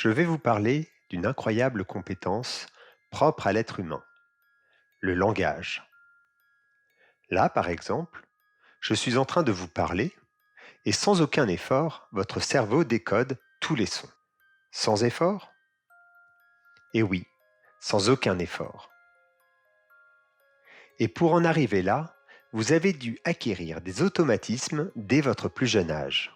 Je vais vous parler d'une incroyable compétence propre à l'être humain, le langage. Là, par exemple, je suis en train de vous parler et sans aucun effort, votre cerveau décode tous les sons. Sans effort? Eh oui, sans aucun effort. Et pour en arriver là, vous avez dû acquérir des automatismes dès votre plus jeune âge.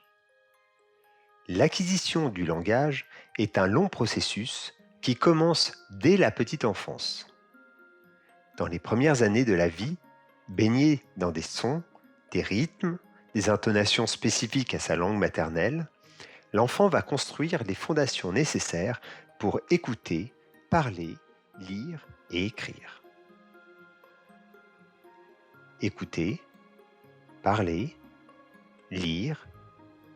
L'acquisition du langage est un long processus qui commence dès la petite enfance. Dans les premières années de la vie, baigné dans des sons, des rythmes, des intonations spécifiques à sa langue maternelle, l'enfant va construire les fondations nécessaires pour écouter, parler, lire et écrire. Écouter, parler, lire,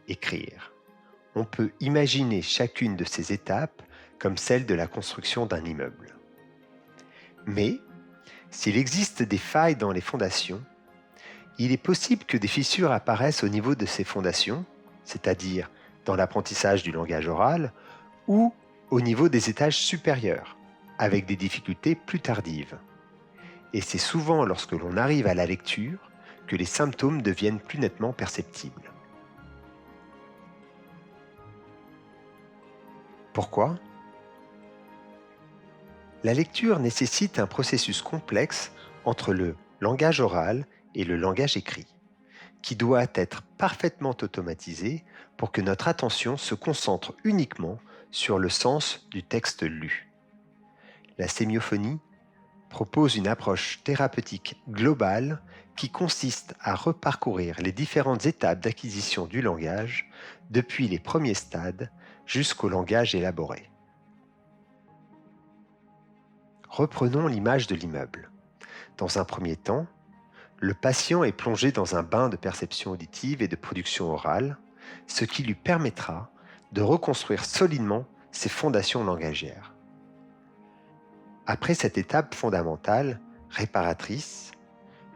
écrire. On peut imaginer chacune de ces étapes comme celle de la construction d'un immeuble. Mais, s'il existe des failles dans les fondations, il est possible que des fissures apparaissent au niveau de ces fondations, c'est-à-dire dans l'apprentissage du langage oral, ou au niveau des étages supérieurs, avec des difficultés plus tardives. Et c'est souvent lorsque l'on arrive à la lecture que les symptômes deviennent plus nettement perceptibles. Pourquoi? La lecture nécessite un processus complexe entre le langage oral et le langage écrit, qui doit être parfaitement automatisé pour que notre attention se concentre uniquement sur le sens du texte lu. La sémiophonie propose une approche thérapeutique globale qui consiste à reparcourir les différentes étapes d'acquisition du langage, depuis les premiers stades jusqu'au langage élaboré. Reprenons l'image de l'immeuble. Dans un premier temps, le patient est plongé dans un bain de perception auditive et de production orale, ce qui lui permettra de reconstruire solidement ses fondations langagières. Après cette étape fondamentale, réparatrice,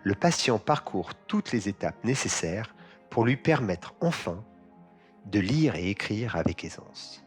le patient parcourt toutes les étapes nécessaires pour lui permettre enfin de lire et écrire avec aisance.